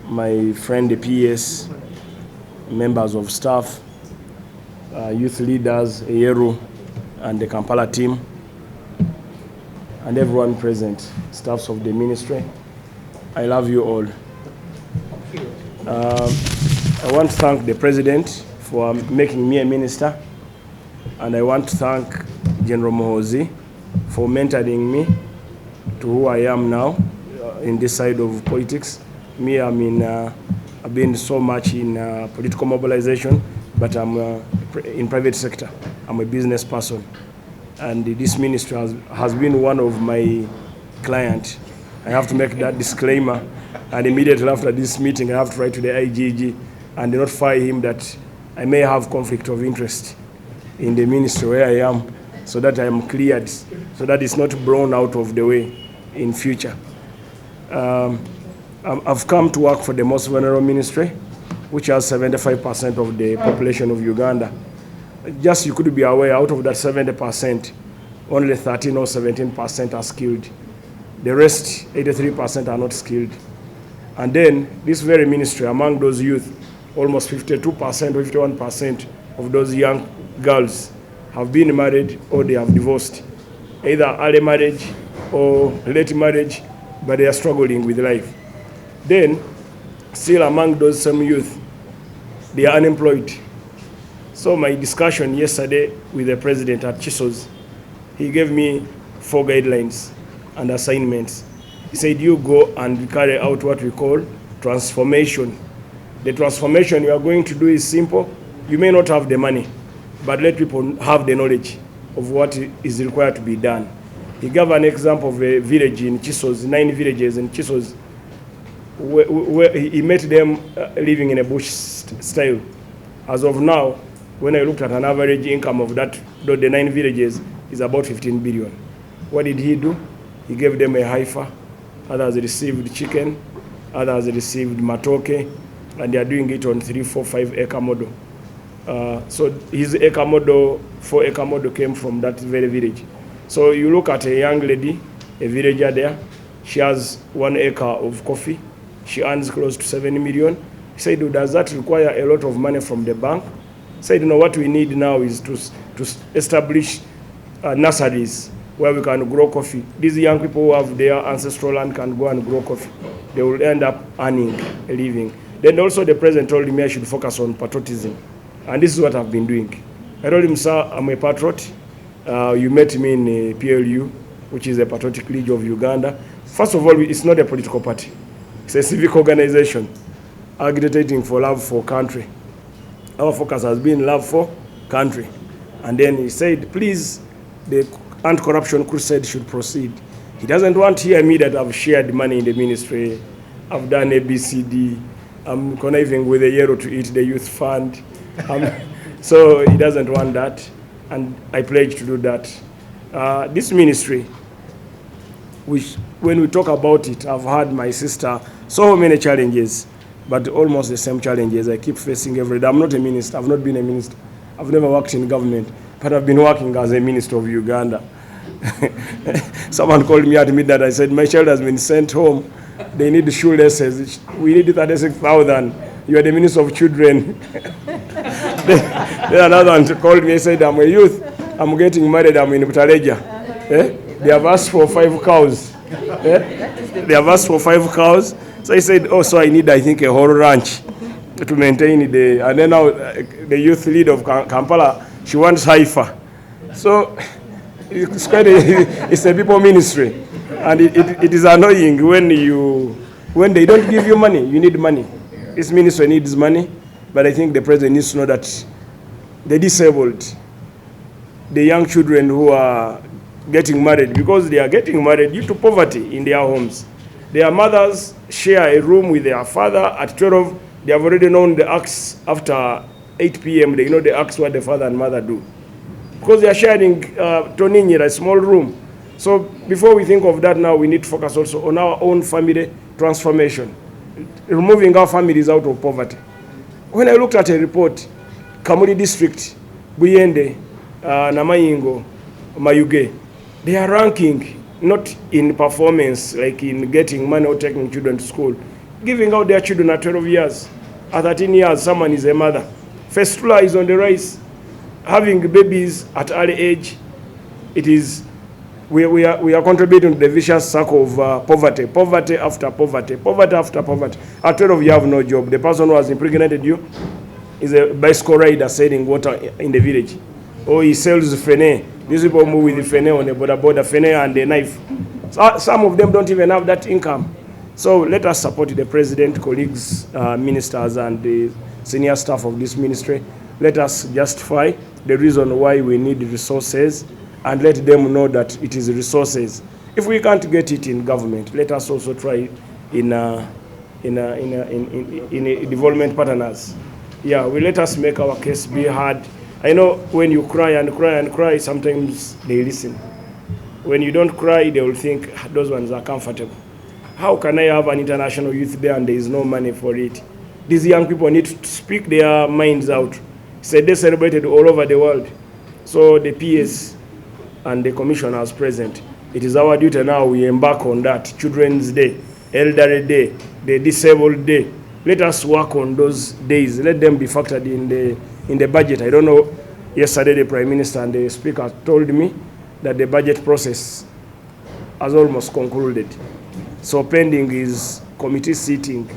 My friend, the PS, members of staff, youth leaders, Yeru, and the Kampala team, and everyone present, staffs of the ministry, I love you all. I want to thank the President for making me a minister, and I want to thank General Mohozi for mentoring me to who I am now in this side of politics. Me, I've been so much in political mobilization, but I'm in private sector. I'm a business person, and this ministry has been one of my clients. I have to make that disclaimer, and immediately after this meeting, I have to write to the IGG and notify him that I may have conflict of interest in the ministry where I am, so that I am cleared, so that it's not blown out of the way in future. I've come to work for the most vulnerable ministry, which has 75% of the population of Uganda. Just you could be aware, out of that 70%, only 13 or 17% are skilled. The rest, 83%, are not skilled. And then this very ministry, among those youth, almost 52% or 51% of those young girls have been married or they have divorced, either early marriage or late marriage, but they are struggling with life. Then, still among those same youth, they are unemployed. So my discussion yesterday with the President at Chisos, he gave me 4 guidelines and assignments. He said, you go and carry out what we call transformation. The transformation you are going to do is simple. You may not have the money, but let people have the knowledge of what is required to be done. He gave an example of a village in Chisos, 9 villages in Chisos, where he met them living in a bush style. As of now, when I looked at an average income of the 9 villages, is about 15 billion. What did he do? He gave them a heifer. Others received chicken. Others received matoke. And they are doing it on 3, 4, 5 acre model. So his acre model, 4 acre model came from that very village. So you look at a young lady, a villager there. She has 1 acre of coffee. She earns close to 7 million. He said, does that require a lot of money from the bank? He said, no, what we need now is to establish nurseries where we can grow coffee. These young people who have their ancestral land can go and grow coffee. They will end up earning a living. Then also the President told me I should focus on patriotism. And this is what I've been doing. I told him, sir, I'm a patriot. You met me in PLU, which is the Patriotic League of Uganda. First of all, it's not a political party. It's a civic organization agitating for love for country. Our focus has been love for country. And then he said, please, the anti-corruption crusade should proceed. He doesn't want to hear me that I've shared money in the ministry. I've done ABCD. I'm conniving with the Yeru to eat the youth fund. So he doesn't want that. And I pledge to do that. This ministry, which when we talk about it, I've had my sister so many challenges, but almost the same challenges I keep facing every day. I'm not a minister. I've not been a minister. I've never worked in government, but I've been working as a minister of Uganda. Someone called me at midnight. I said, my child has been sent home. They need shoelaces. We need 36,000. You are the minister of children. Then another one called me and said, I'm a youth. I'm getting married. I'm in Butaleja. They have asked for 5 cows. They have asked for 5 cows. So I said, oh, so I need, I think, a whole ranch to maintain the. And then now the youth leader of Kampala, she wants heifer. So it's quite it's a people ministry. And it is annoying when they don't give you money. You need money. This ministry needs money. But I think the president needs to know that the disabled, the young children who are getting married, because they are getting married due to poverty in their homes. Their mothers share a room with their father. At 12, they have already known the acts. After 8 p.m., they know the acts what the father and mother do. Because they are sharing a small room. So before we think of that now, we need to focus also on our own family transformation, removing our families out of poverty. When I looked at a report, Kamuli District, Buyende, Namayingo, Mayuge, they are ranking not in performance, like in getting money or taking children to school. Giving out their children at 12 years, at 13 years, someone is a mother. Fistula is on the rise. Having babies at early age, it is, we are contributing to the vicious circle of poverty. Poverty after poverty. Poverty after poverty. At 12 you have no job. The person who has impregnated you is a bicycle rider selling water in the village. Or he sells fene. These people move with the fene on the border, fene and the knife. So, some of them don't even have that income. So let us support the president, colleagues, ministers, and the senior staff of this ministry. Let us justify the reason why we need resources and let them know that it is resources. If we can't get it in government, let us also try in development partners. Yeah, let us make our case be heard. I know when you cry and cry and cry, sometimes they listen. When you don't cry, they will think those ones are comfortable. How can I have an international youth day and there is no money for it? These young people need to speak their minds out. Said they celebrated all over the world. So the PS and the commissioners present, it is our duty now we embark on that. Children's Day, Elderly Day, the Disabled Day. Let us work on those days. Let them be factored in the budget. I don't know, yesterday the Prime Minister and the Speaker told me that the budget process has almost concluded. So pending is committee sitting.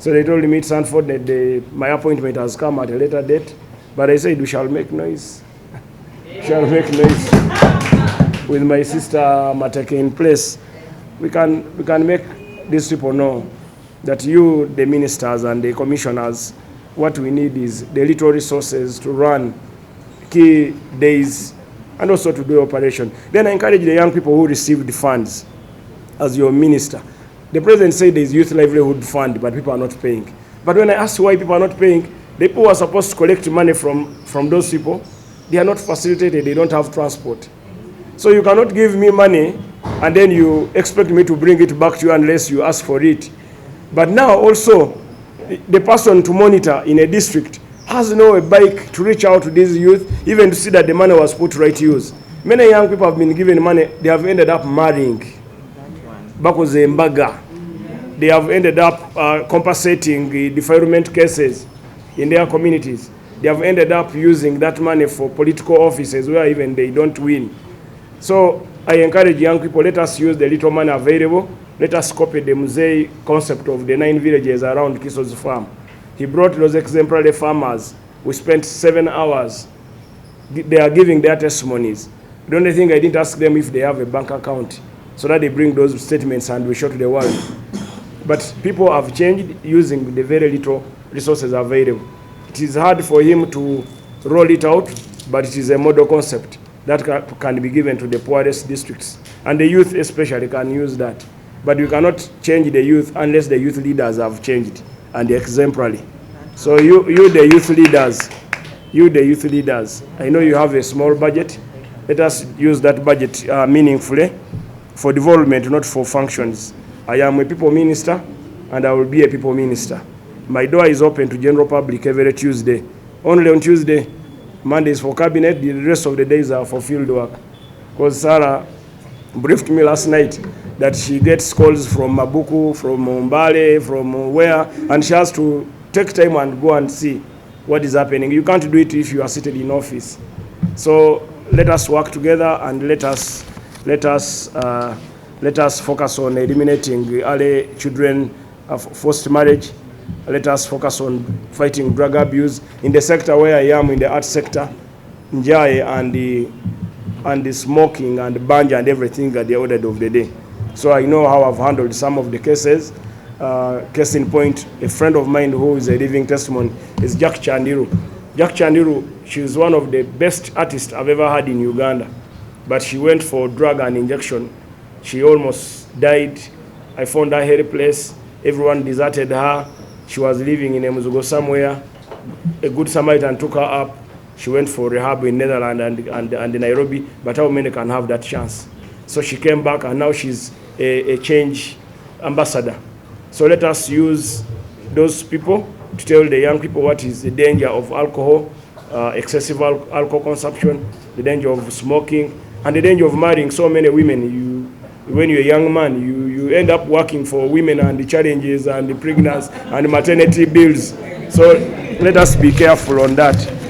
So they told me it's unfortunate my appointment has come at a later date, but I said we shall make noise. Shall make noise. With my sister Mateke in place, we can make these people know that you, the ministers and the commissioners, what we need is the little resources to run key days and also to do operation. Then I encourage the young people who received the funds as your minister. The president said there is youth livelihood fund, but people are not paying. But when I asked why people are not paying, the people who are supposed to collect money from those people, they are not facilitated, they don't have transport. So you cannot give me money and then you expect me to bring it back to you unless you ask for it. But now also, the person to monitor in a district has no bike to reach out to these youth, even to see that the money was put to right use. Many young people have been given money, they have ended up marrying. Bakoze Mbaga. They have ended up compensating the defilement cases in their communities. They have ended up using that money for political offices where even they don't win. So I encourage young people, let us use the little money available. Let us copy the Muzei concept of the 9 villages around Kiso's farm. He brought those exemplary farmers. We spent 7 hours. They are giving their testimonies. The only thing I didn't ask them if they have a bank account, so that they bring those statements and we show to the world. But people have changed using the very little resources available. It is hard for him to roll it out, but it is a model concept that can be given to the poorest districts. And the youth especially can use that. But you cannot change the youth unless the youth leaders have changed and exemplary. So you the youth leaders, I know you have a small budget. Let us use that budget meaningfully for development, not for functions. I am a people minister and I will be a people minister. My door is open to general public every Tuesday. Only on Tuesday, Mondays for cabinet, the rest of the days are for field work. Because Sarah briefed me last night that she gets calls from Mabuku, from Mbale, from where, and she has to take time and go and see what is happening. You can't do it if you are seated in office. So let us work together and let us focus on eliminating early children forced marriage. Let us focus on fighting drug abuse in the sector where I am, in the art sector, Njai and the smoking and the banja and everything at the order of the day. So I know how I've handled some of the cases. Case in point, a friend of mine who is a living testimony is Jack Chandiru. Jack Chandiru, she is one of the best artists I've ever had in Uganda. But she went for drug and injection. She almost died. I found her helpless. Everyone deserted her. She was living in Emuzugo somewhere. A good Samaritan took her up. She went for rehab in Netherlands and Nairobi. But how many can have that chance? So she came back and now she's a change ambassador. So let us use those people to tell the young people what is the danger of alcohol, excessive alcohol consumption, the danger of smoking, and the danger of marrying so many women. when you're a young man, you end up working for women and the challenges and the pregnancy and the maternity bills. So let us be careful on that.